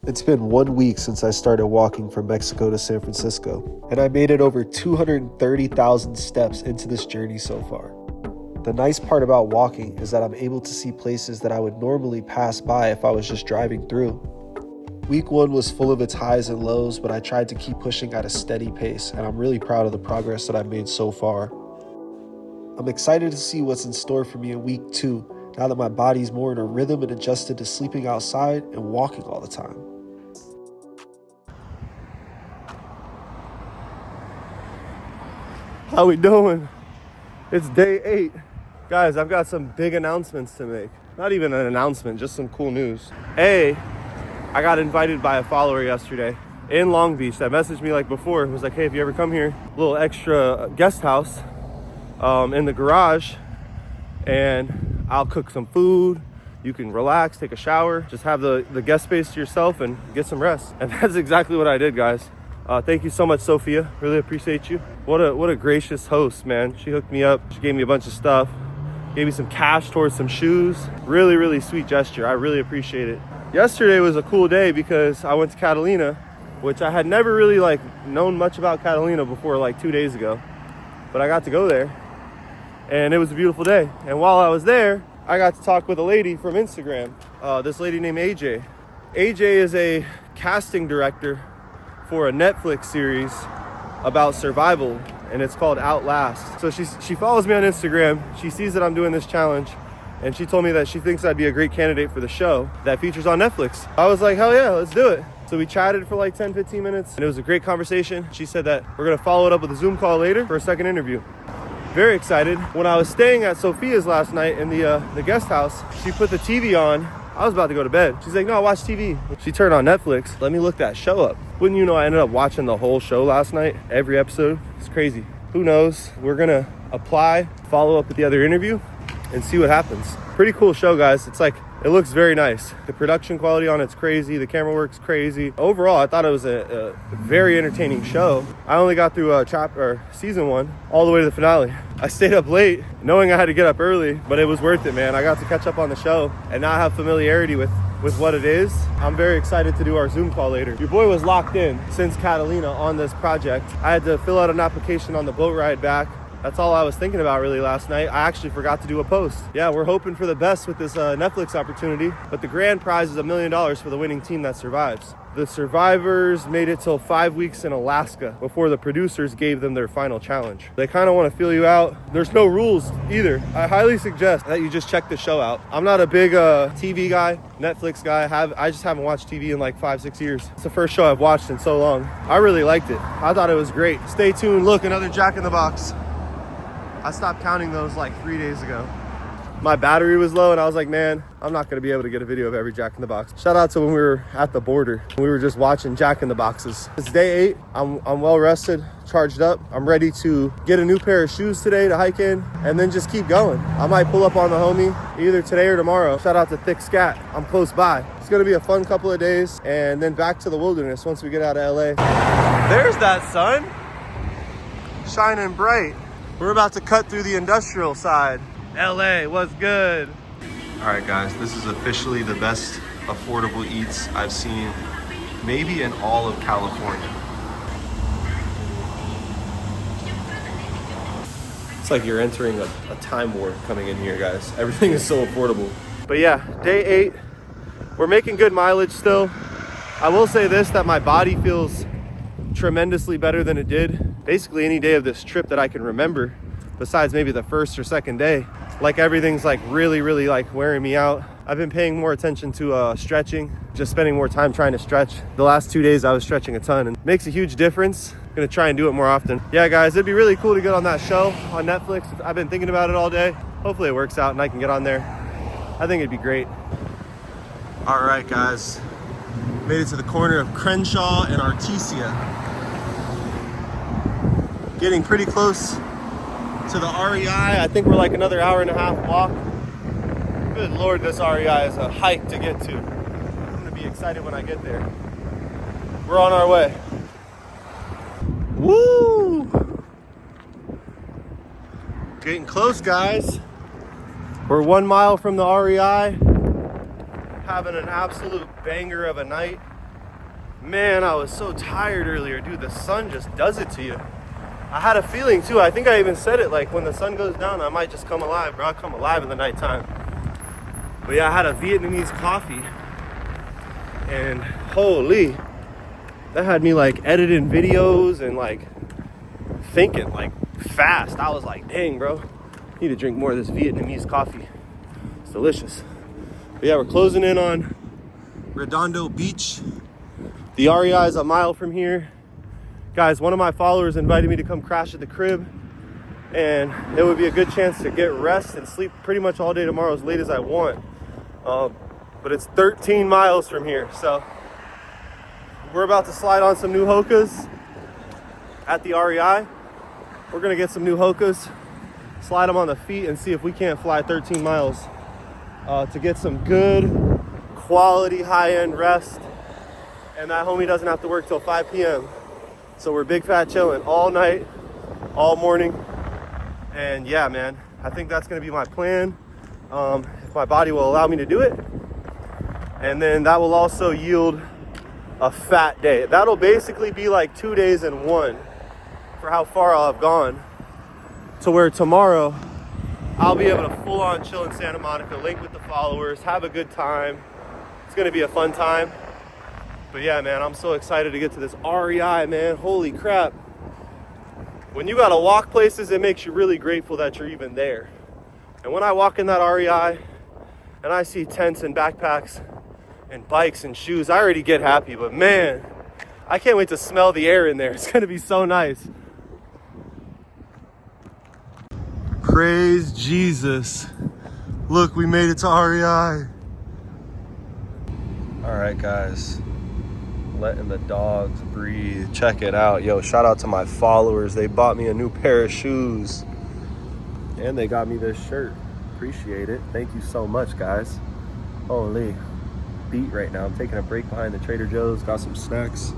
It's been 1 week since I started walking from Mexico to San Francisco, and I made it over 230,000 steps into this journey so far. The nice part about walking is that I'm able to see places that I would normally pass by if I was just driving through. Week 1 was full of its highs and lows, but I tried to keep pushing at a steady pace, and I'm really proud of the progress that I've made so far. I'm excited to see what's in store for me in week 2, now that my body's more in a rhythm and adjusted to sleeping outside and walking all the time. How we doing? It's day 8. Guys, I've got some big announcements to make. Not even an announcement, just some cool news. I got invited by a follower yesterday in Long Beach that messaged me like before. It was like, hey, if you ever come here, a little extra guest house in the garage, and I'll cook some food. You can relax, take a shower, just have the guest space to yourself and get some rest. And that's exactly what I did, guys. Thank you so much, Sophia. Really appreciate you. What a gracious host, man. She hooked me up. She gave me a bunch of stuff. Gave me some cash towards some shoes. Really, really sweet gesture. I really appreciate it. Yesterday was a cool day because I went to Catalina, which I had never really known much about Catalina before 2 days ago. But I got to go there and it was a beautiful day. And while I was there, I got to talk with a lady from Instagram. This lady named AJ. AJ is a casting director for a Netflix series about survival, and it's called Outlast. So she follows me on Instagram. She sees that I'm doing this challenge, and she told me that she thinks I'd be a great candidate for the show that features on Netflix. I was like, hell yeah, let's do it. So we chatted for 10-15 minutes, and it was a great conversation. She said that we're gonna follow it up with a Zoom call later for a second interview. Very excited. When I was staying at Sophia's last night in the guest house, she put the TV on. I was about to go to bed. She's like, no, watch TV. She turned on Netflix. Let me look that show up. Wouldn't you know, I ended up watching the whole show last night, every episode. It's crazy. Who knows? We're gonna apply, follow up with the other interview, and see what happens. Pretty cool show, guys. It looks very nice. The production quality on it's crazy. The camera work's crazy. Overall, I thought it was a very entertaining show. I only got through season 1 all the way to the finale. I stayed up late knowing I had to get up early, but it was worth it, man. I got to catch up on the show and now have familiarity with what it is. I'm very excited to do our Zoom call later. Your boy was locked in since Catalina on this project. I had to fill out an application on the boat ride back. That's all I was thinking about really last night. I actually forgot to do a post. Yeah, we're hoping for the best with this Netflix opportunity, but the grand prize is $1 million for the winning team that survives. The survivors made it till 5 weeks in Alaska before the producers gave them their final challenge. They kind of want to feel you out. There's no rules either. I highly suggest that you just check the show out. I'm not a big TV guy, Netflix guy. I just haven't watched TV in 5-6 years. It's the first show I've watched in so long. I really liked it. I thought it was great. Stay tuned. Look, another Jack in the Box. I stopped counting those 3 days ago. My battery was low and I was like, man, I'm not gonna be able to get a video of every Jack in the Box. Shout out to when we were at the border. We were just watching Jack in the Boxes. It's day 8. I'm well rested, charged up. I'm ready to get a new pair of shoes today to hike in and then just keep going. I might pull up on the homie either today or tomorrow. Shout out to Thick Scat. I'm close by. It's gonna be a fun couple of days and then back to the wilderness once we get out of LA. There's that sun, shining bright. We're about to cut through the industrial side. LA, what's good? All right, guys, this is officially the best affordable eats I've seen maybe in all of California. It's like you're entering a time warp coming in here, guys. Everything is so affordable. But yeah, day 8, we're making good mileage still. I will say this, that my body feels tremendously better than it did basically any day of this trip that I can remember, besides maybe the first or second day. Everything's really wearing me out. I've been paying more attention to stretching, just spending more time trying to stretch. The last 2 days I was stretching a ton and it makes a huge difference. I'm gonna try and do it more often. Yeah, guys, it'd be really cool to get on that show on Netflix. I've been thinking about it all day. Hopefully it works out and I can get on there. I think it'd be great. All right, guys, made it to the corner of Crenshaw and Artesia. Getting pretty close to the REI. I think we're another hour-and-a-half walk. Good Lord, this REI is a hike to get to. I'm gonna be excited when I get there. We're on our way. Woo! Getting close, guys. We're 1 mile from the REI. Having an absolute banger of a night. Man, I was so tired earlier, dude. The sun just does it to you. I had a feeling too. I think I even said it, like when the sun goes down, I might just come alive, bro. I'll come alive in the nighttime. But yeah, I had a Vietnamese coffee, and holy, that had me like editing videos and like thinking like fast. I was like, dang, bro, I need to drink more of this Vietnamese coffee. It's delicious. But yeah, we're closing in on Redondo Beach. The REI is a mile from here. Guys, one of my followers invited me to come crash at the crib, and it would be a good chance to get rest and sleep pretty much all day tomorrow as late as I want. But it's 13 miles from here, so we're about to slide on some new Hokas at the REI. We're gonna get some new Hokas, slide them on the feet, and see if we can't fly 13 miles to get some good quality high-end rest. And that homie doesn't have to work till 5 p.m. So we're big fat chilling all night, all morning. And yeah, man, I think that's gonna be my plan. If my body will allow me to do it. And then that will also yield a fat day. That'll basically be like 2 days in one for how far I'll have gone. To where tomorrow, I'll be able to full on chill in Santa Monica, link with the followers, have a good time. It's gonna be a fun time. But yeah, man, I'm so excited to get to this REI, man. Holy crap. When you gotta walk places, it makes you really grateful that you're even there. And when I walk in that REI and I see tents and backpacks and bikes and shoes, I already get happy. But man, I can't wait to smell the air in there. It's gonna be so nice. Praise Jesus. Look, we made it to REI. All right, guys. Letting the dogs breathe. Check it out. Yo, shout out to my followers. They bought me a new pair of shoes. And they got me this shirt. Appreciate it. Thank you so much, guys. Holy. Beat right now. I'm taking a break behind the Trader Joe's. Got some snacks.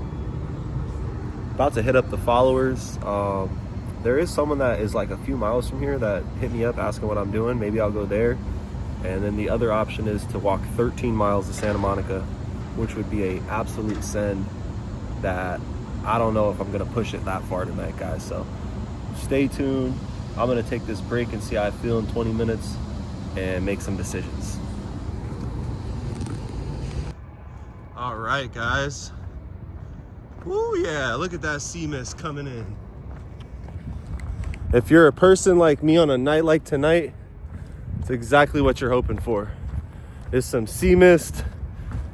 About to hit up the followers. There is someone that is like a few miles from here that hit me up asking what I'm doing. Maybe I'll go there. And then the other option is to walk 13 miles to Santa Monica, which would be a absolute send that I don't know if I'm gonna push it that far tonight, guys. So stay tuned. I'm gonna take this break and see how I feel in 20 minutes and make some decisions. All right, guys. Woo, yeah, look at that sea mist coming in. If you're a person like me on a night like tonight, it's exactly what you're hoping for. It's some sea mist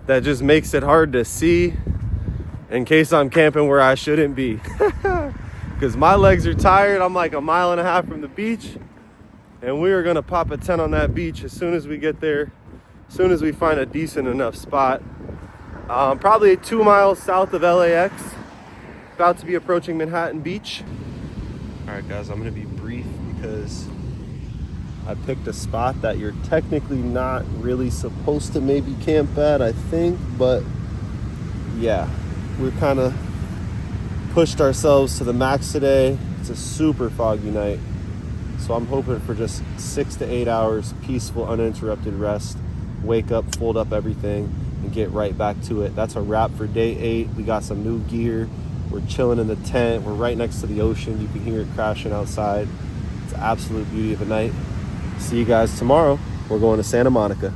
that just makes it hard to see in case I'm camping where I shouldn't be. Because my legs are tired. I'm like a mile and a half from the beach, and we are gonna pop a tent on that beach as soon as we get there, as soon as we find a decent enough spot. Probably 2 miles south of LAX, about to be approaching Manhattan Beach. All right, guys, I'm gonna be brief because I picked a spot that you're technically not really supposed to maybe camp at, I think, but yeah, we're kind of pushed ourselves to the max today. It's a super foggy night, so I'm hoping for just 6 to 8 hours peaceful, uninterrupted rest, wake up, fold up everything, and get right back to it. That's a wrap for day 8. We got some new gear. We're chilling in the tent. We're right next to the ocean. You can hear it crashing outside. It's an absolute beauty of a night. See you guys tomorrow. We're going to Santa Monica.